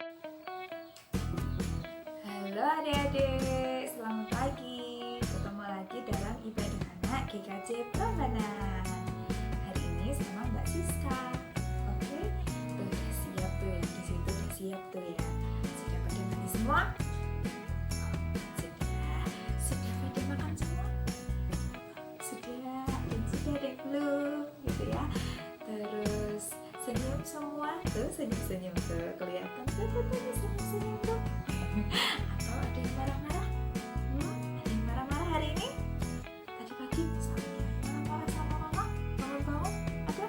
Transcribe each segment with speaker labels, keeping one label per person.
Speaker 1: Halo adik-adik, selamat pagi. Ketemu lagi dalam ibadah anak GKJ Prambanan. Hari ini sama Mbak Siska. Oke, tuh udah siap tuh ya, di situ udah siap tuh ya. Sudah pada mandi semua? Sudah pada makan semua? Sudah, dan sudah deh belum, gitu ya. Terus senyum semua, tuh senyum-senyum tuh, kelihatan tuh senyum-senyum tuh. Atau ada yang marah-marah? Ada yang marah-marah hari ini? Tadi pagi misalnya marah-marah sama mama? Bangun-bangun? Ada?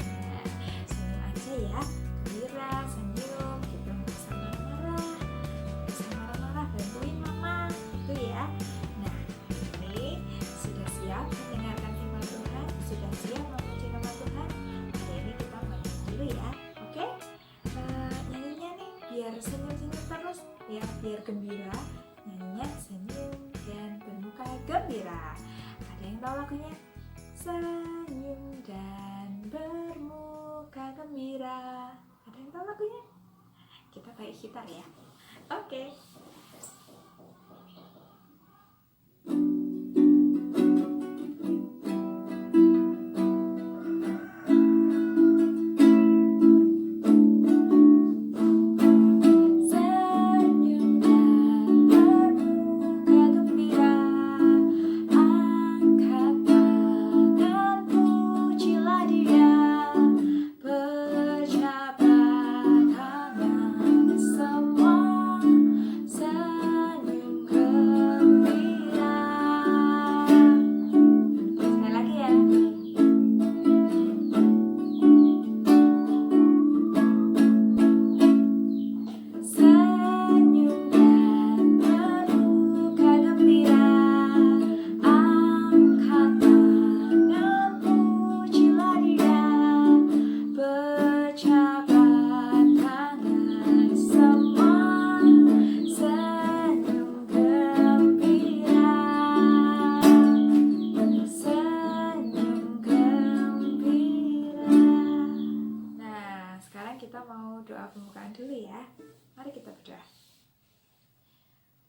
Speaker 1: Nah, senyum aja ya, gembira, senyum, gitu. Nggak usah marah-marah, nggak usah marah-marah, bantuin mama, gitu ya. Nah, ini sudah siap mendengarkan firman Tuhan? Sudah siap memuji nama Tuhan? Hari ini kita nyanyi dulu ya, oke? Nyanyinya nih biar senyum-senyum terus ya, biar gembira. Nyanyinya senyum dan bermuka gembira. Ada yang tahu lagunya? Senyum dan bermuka gembira. Ada yang tahu lagunya? Kita pakai gitar ya. Oke. Kita mau doa pembukaan dulu ya. Mari kita berdoa.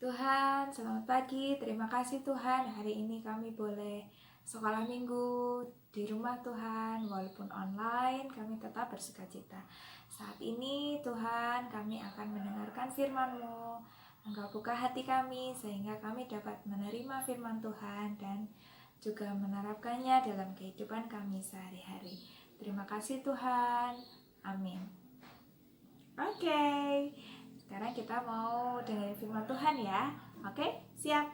Speaker 1: Tuhan, selamat pagi. Terima kasih Tuhan, hari ini kami boleh sekolah minggu di rumah Tuhan. Walaupun online, kami tetap bersukacita. Saat ini Tuhan, kami akan mendengarkan firman-Mu. Engkau buka hati kami sehingga kami dapat menerima firman Tuhan dan juga menerapkannya dalam kehidupan kami sehari-hari. Terima kasih Tuhan. Amin. Oke, sekarang kita mau dengerin firman Tuhan ya. Oke, siap?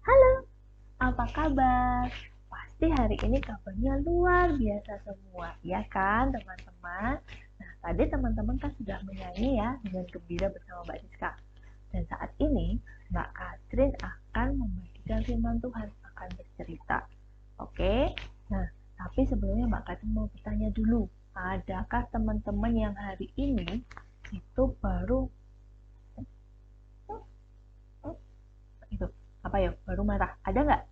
Speaker 2: Halo, apa kabar? Pasti hari ini kabarnya luar biasa semua, ya kan teman-teman? Nah, tadi teman-teman kan sudah menyanyi ya dengan gembira bersama Mbak Siska. Dan saat ini Mbak Katrin akan membagikan firman Tuhan, akan bercerita. Oke? Nah, tapi sebelumnya Mbak Katrin mau bertanya dulu, adakah teman-teman yang hari ini itu baru baru marah? Ada nggak?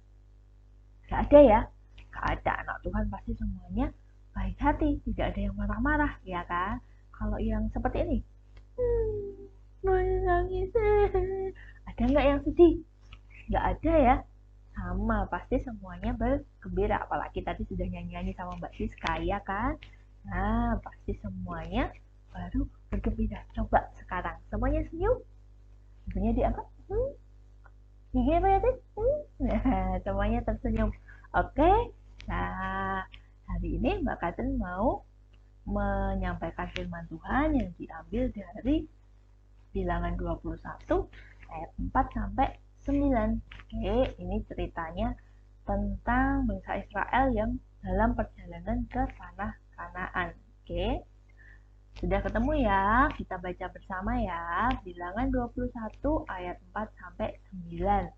Speaker 2: Nggak ada ya? Nggak ada. Anak Tuhan pasti semuanya baik hati, tidak ada yang marah-marah, ya kan? Kalau yang seperti ini, nangis, ada nggak yang sedih? Nggak ada ya? Sama, pasti semuanya bergembira. Apalagi tadi sudah nyanyi-nyanyi sama Mbak Siska, ya kan? Nah, pasti semuanya baru bergembira. Coba sekarang, semuanya senyum. Semuanya diangkat. Gigi apa ya, Tis? Nah, semuanya tersenyum. Oke, nah hari ini Mbak Katrin mau menyampaikan firman Tuhan yang diambil dari Bilangan 21 ayat 4 sampai 9. Oke, ini ceritanya tentang bangsa Israel yang dalam perjalanan ke tanah Kanaan. Oke, sudah ketemu ya? Kita baca bersama ya. Bilangan 21 ayat 4 sampai 9.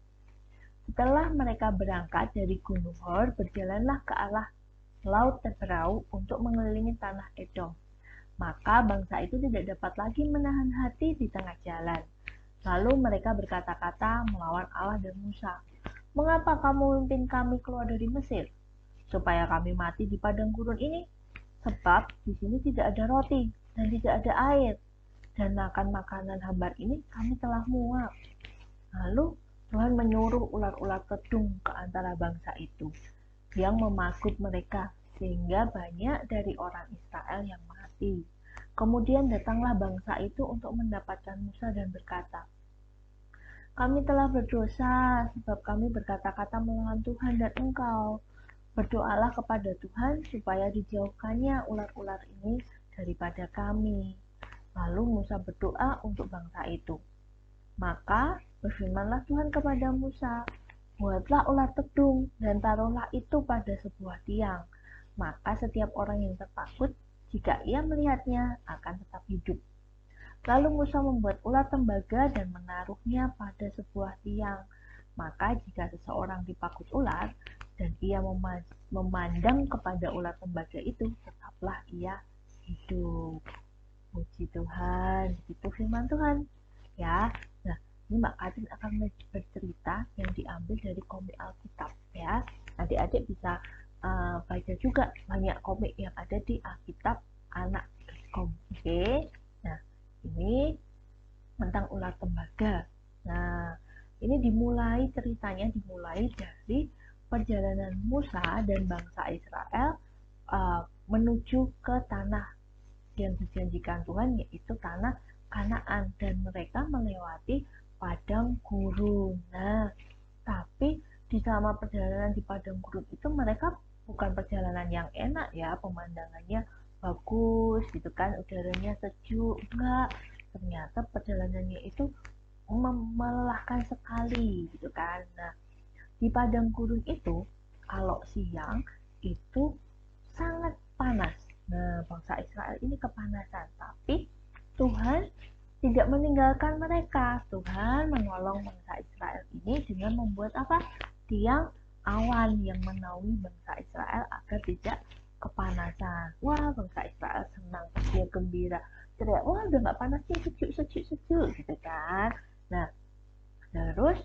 Speaker 2: Setelah mereka berangkat dari Gunung Hor, berjalanlah ke arah Laut Teberau untuk mengelilingi tanah Edom. Maka bangsa itu tidak dapat lagi menahan hati di tengah jalan. Lalu mereka berkata-kata melawan Allah dan Musa. Mengapa kamu memimpin kami keluar dari Mesir? Supaya kami mati di padang gurun ini? sebab di sini tidak ada roti dan tidak ada air, dan makan makanan hambar ini kami telah muak. Lalu Tuhan menyuruh ular-ular tedung ke antara bangsa itu, yang memagut mereka, sehingga banyak dari orang Israel yang mati. Kemudian datanglah bangsa itu untuk mendapatkan Musa dan berkata, "Kami telah berdosa, sebab kami berkata-kata melawan Tuhan dan engkau. Berdoalah kepada Tuhan supaya dijauhkannya ular-ular ini daripada kami." Lalu Musa berdoa untuk bangsa itu. Maka berfirmanlah Tuhan kepada Musa, "Buatlah ular tedung dan taruhlah itu pada sebuah tiang. Maka setiap orang yang tertakut, jika ia melihatnya, akan tetap hidup." Lalu Musa membuat ular tembaga dan menaruhnya pada sebuah tiang. Maka jika seseorang dipakut ular dan ia memandang kepada ular tembaga itu, tetaplah ia hidup. Puji Tuhan, itu firman Tuhan. Ya, nah ini Mbak Katrin akan bercerita yang diambil dari komik Alkitab. Ya, adik-adik bisa baca juga banyak komik yang ada di Alkitab anak.com. Oke, nah ini tentang ular tembaga. Nah, ini ceritanya dimulai dari perjalanan Musa dan bangsa Israel menuju ke tanah yang dijanjikan Tuhan, yaitu tanah Kanaan, dan mereka melewati padang gurun. Nah, tapi di selama perjalanan di padang gurun itu mereka bukan perjalanan yang enak ya, pemandangannya bagus gitu kan, udaranya sejuk, enggak. Ternyata perjalanannya itu melelahkan sekali gitu kan. Nah, di padang gurun itu kalau siang itu sangat panas. Nah, bangsa Israel ini kepanasan, tapi Tuhan tidak meninggalkan mereka. Tuhan menolong bangsa Israel ini dengan membuat apa? Tiang awan yang menaungi bangsa Israel agar tidak kepanasan. Wah, bangsa Israel senang, dia gembira. Teriak, wah udah gak panas nih, sejuk gitu kan. Nah, terus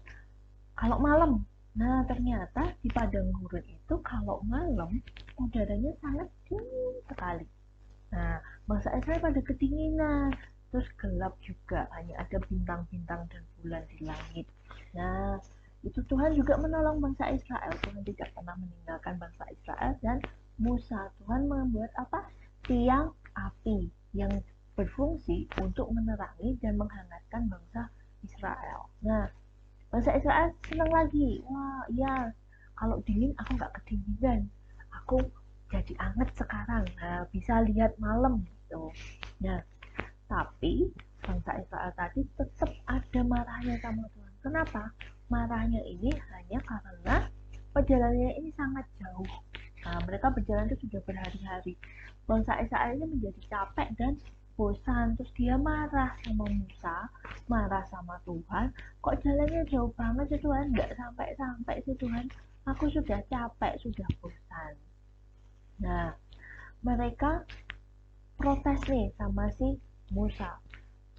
Speaker 2: kalau malam, nah ternyata di padang gurun itu kalau malam udaranya sangat dingin sekali. Nah, bangsa Israel pada kedinginan, terus gelap juga, hanya ada bintang-bintang dan bulan di langit. Nah, itu Tuhan juga menolong bangsa Israel. Tuhan tidak pernah meninggalkan bangsa Israel. Dan Musa, Tuhan membuat apa? Tiang api yang berfungsi untuk menerangi dan menghangatkan bangsa Israel. Nah, bangsa Israel senang lagi. Wah, iya, kalau dingin aku nggak kedinginan. Aku jadi anget sekarang. Nah, bisa lihat malam gitu. Nah, tapi bangsa Israel tadi tetap ada marahnya sama Tuhan. Kenapa? Marahnya ini hanya karena perjalanannya ini sangat jauh. Nah, mereka berjalan itu sudah berhari-hari. Bangsa Israel ini menjadi capek dan bosan. Terus dia marah sama Musa, marah sama Tuhan. Kok jalannya jauh banget sih Tuhan? Nggak sampai-sampai sih Tuhan. Aku sudah capek, sudah bosan. Nah, mereka protes nih sama si Musa.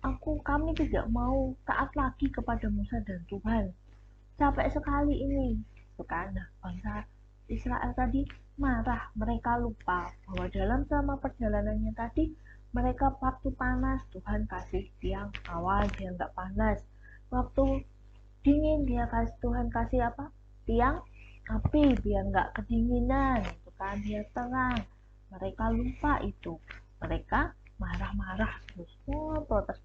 Speaker 2: Kami tidak mau taat lagi kepada Musa dan Tuhan. Capek sekali ini. Bukan? Nah, bangsa Israel tadi marah. Mereka lupa bahwa dalam selama perjalanannya tadi mereka waktu panas Tuhan kasih tiang awan dia nggak panas. Waktu dingin Tuhan kasih apa? Tiang api biar nggak kedinginan. Itu kan dia terang. Mereka lupa itu. Mereka marah-marah terus, protes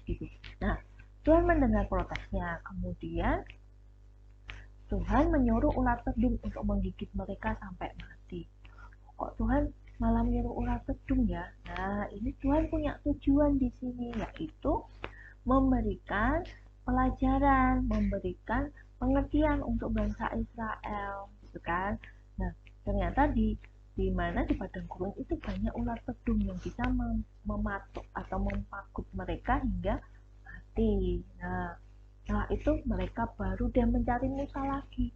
Speaker 2: gitu. Nah, Tuhan mendengar protesnya. Kemudian Tuhan menyuruh ular tedung untuk menggigit mereka sampai mati. Kok Tuhan malah menyuruh ular tedung ya? Nah, ini Tuhan punya tujuan di sini, yaitu memberikan pelajaran, memberikan pengertian untuk bangsa Israel, gitu kan? Nah, ternyata di mana di padang gurun itu banyak ular tedung yang bisa mematuk atau mempakut mereka hingga mati. Nah, setelah itu mereka baru dia mencari Musa lagi.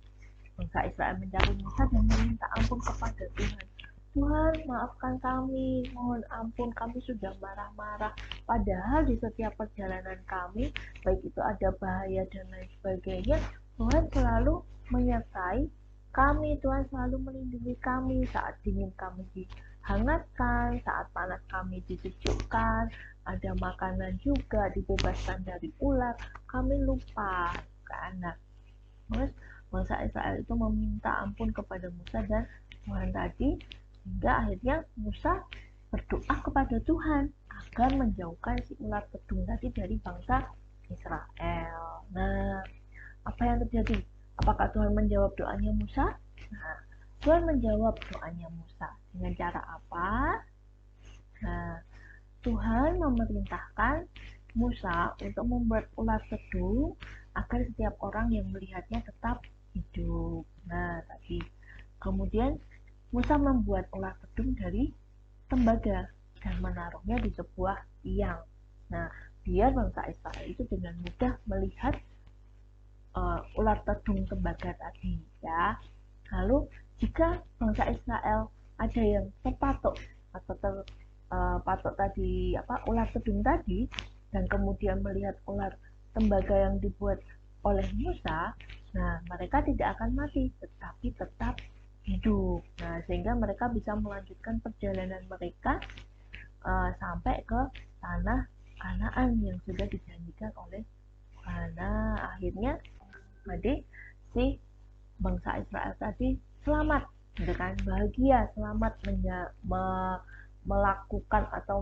Speaker 2: Bangsa Israel mencari Musa dan meminta ampun kepada Tuhan. Tuhan, maafkan kami, mohon ampun, kami sudah marah-marah. Padahal di setiap perjalanan kami, baik itu ada bahaya dan lain sebagainya, Tuhan selalu menyertai kami, Tuhan selalu melindungi kami saat dingin kami dihangatkan, saat panas kami disejukkan, ada makanan juga, dibebaskan dari ular, kami lupa kan. Nah, terus bangsa Israel itu meminta ampun kepada Musa dan Tuhan tadi, hingga akhirnya Musa berdoa kepada Tuhan agar menjauhkan si ular pedung tadi dari bangsa Israel. Nah, apa yang terjadi? Apakah Tuhan menjawab doanya Musa? Nah, Tuhan menjawab doanya Musa dengan cara apa? Nah, Tuhan memerintahkan Musa untuk membuat ular pedung agar setiap orang yang melihatnya tetap hidup. Nah, tadi. Kemudian Musa membuat ular pedung dari tembaga dan menaruhnya di sebuah tiang. Nah, biar bangsa Israel itu dengan mudah melihat ular pedung tembaga tadi, ya. Lalu jika bangsa Israel ada yang terpatok atau patok tadi ular pedung tadi dan kemudian melihat ular tembaga yang dibuat oleh Musa, nah mereka tidak akan mati tetapi tetap hidup. Nah, sehingga mereka bisa melanjutkan perjalanan mereka sampai ke tanah Kanaan yang sudah dijanjikan oleh Tuhan. Nah, akhirnya tadi si bangsa Israel tadi selamat, gitu kan, bahagia, selamat melakukan atau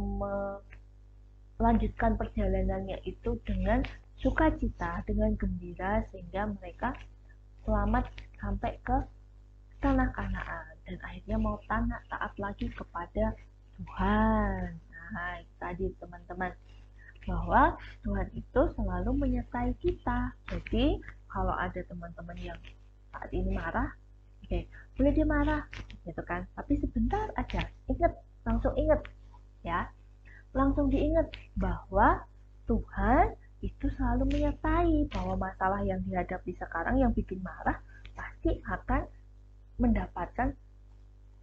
Speaker 2: melanjutkan perjalanannya itu dengan sukacita, dengan gembira, sehingga mereka selamat sampai ke tanah Kanaan dan akhirnya mau taat lagi kepada Tuhan. Nah, itu tadi teman-teman, bahwa Tuhan itu selalu menyertai kita. Jadi kalau ada teman-teman yang saat ini marah, oke, boleh dia marah, gitu kan, tapi sebentar aja, langsung ingat, ya, langsung diingat bahwa Tuhan itu selalu menyertai, bahwa masalah yang dihadapi sekarang yang bikin marah pasti akan mendapatkan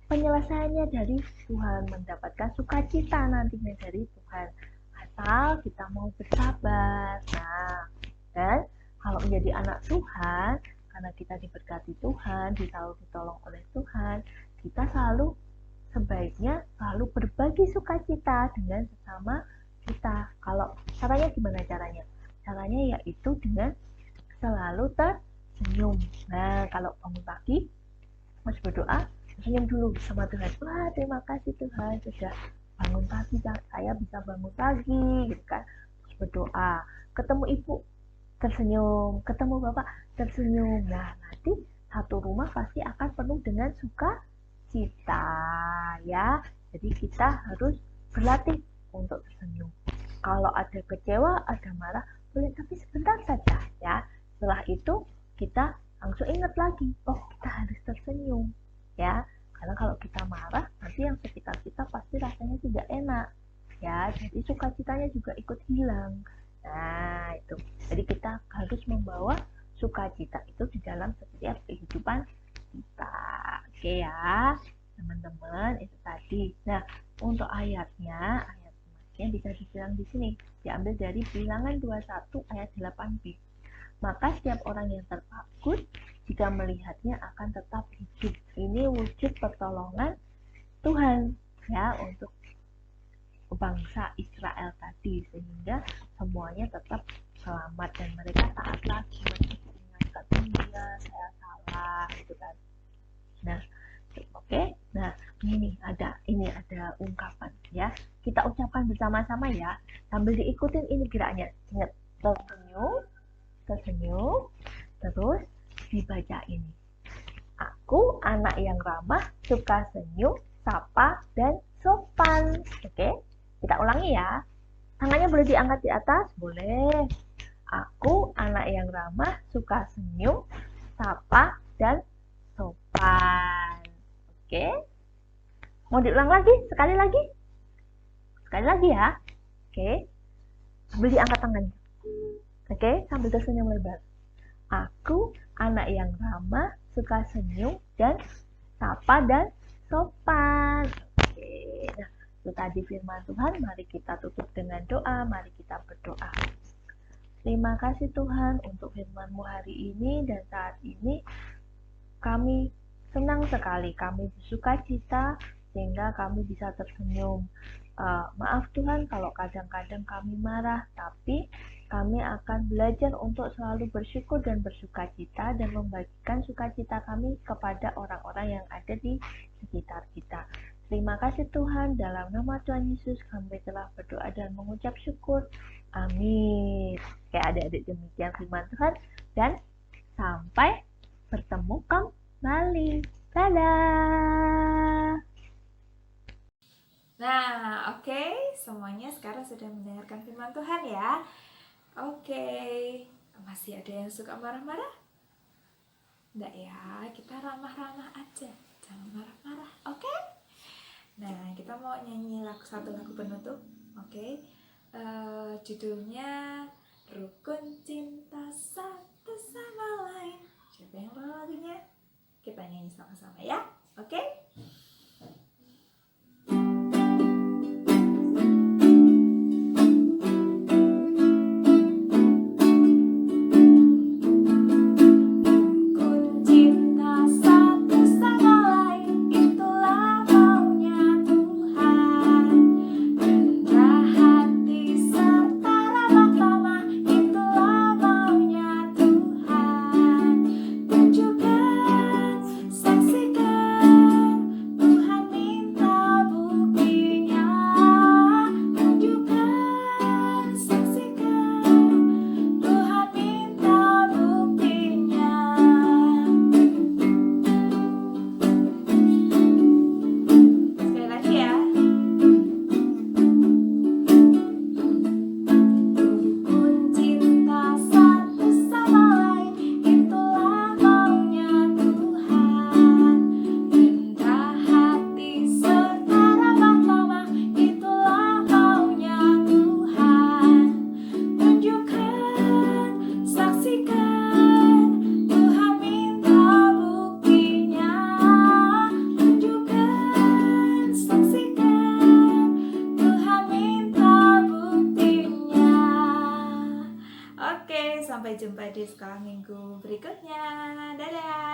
Speaker 2: penyelesaiannya dari Tuhan, mendapatkan sukacita nantinya dari Tuhan, asal kita mau bersabar. Nah, dan kalau menjadi anak Tuhan, karena kita diberkati Tuhan, selalu ditolong oleh Tuhan, kita sebaiknya selalu berbagi sukacita dengan sesama kita. Kalau caranya gimana caranya? Caranya yaitu dengan selalu tersenyum. Nah, kalau bangun pagi harus berdoa, senyum dulu sama Tuhan. Wah, terima kasih Tuhan sudah bangun pagi, saya bisa bangun pagi, gitu kan. Terus berdoa, ketemu ibu tersenyum, ketemu bapak tersenyum. Nah, nanti satu rumah pasti akan penuh dengan sukacita, ya. Jadi kita harus berlatih untuk tersenyum. Kalau ada kecewa, ada marah, boleh, tapi sebentar saja, ya. Setelah itu kita langsung ingat lagi, oh, kita harus tersenyum, ya. Karena kalau kita marah, nanti yang sekitar kita pasti rasanya tidak enak, ya. Jadi sukacitanya juga ikut hilang. Nah, itu. Jadi kita harus membawa sukacita itu di dalam setiap kehidupan kita. Oke ya, teman-teman, itu tadi. Nah, untuk ayatnya bisa dibilang di sini. Diambil dari Bilangan 21 ayat 8b. Maka setiap orang yang tertakut jika melihatnya akan tetap hidup. Ini wujud pertolongan Tuhan, ya, untuk bangsa Israel tadi, sehingga semuanya tetap selamat dan mereka taat lagi, mengingatkan dia, saya salah, gitu kan. Nah, oke. Nah, ini ada ungkapan, ya. Kita ucapkan bersama-sama, ya, sambil diikutin ini geraknya. Ingat, tersenyum, terus dibaca ini. Aku anak yang ramah, suka senyum, sapa, dan sopan. Oke? Kita ulangi ya. Tangannya boleh diangkat di atas? Boleh. Aku anak yang ramah, suka senyum, sapa, dan sopan. Oke? Mau diulang lagi? Sekali lagi? Sekali lagi ya. Oke? Sambil diangkat tangannya. Oke? Sambil tersenyum lebar. Aku anak yang ramah, suka senyum, dan sapa, dan sopan. Oke. Nah, itu tadi firman Tuhan. Mari kita tutup dengan doa. Mari kita berdoa. Terima kasih Tuhan untuk firman-Mu hari ini, dan saat ini kami senang sekali, kami bersuka cita sehingga kami bisa tersenyum. Maaf Tuhan kalau kadang-kadang kami marah, tapi kami akan belajar untuk selalu bersyukur dan bersukacita dan membagikan sukacita kami kepada orang-orang yang ada di sekitar kita. Terima kasih Tuhan, dalam nama Tuhan Yesus kami telah berdoa dan mengucap syukur. Amin. Kayak adik-adik, demikian firman Tuhan, dan sampai bertemu kembali. Dadah.
Speaker 1: Nah, oke, semuanya sekarang sudah mendengarkan firman Tuhan ya. Oke, masih ada yang suka marah-marah? Enggak ya, kita ramah-ramah aja, jangan marah-marah, oke? Nah, kita mau nyanyi satu lagu penutup, oke? Judulnya Rukun Cinta Satu Sama Lain. Siapa yang bawa lagunya? Kita nyanyi sama-sama ya, oke? Sampai jumpa di sekolah minggu berikutnya. Dadah.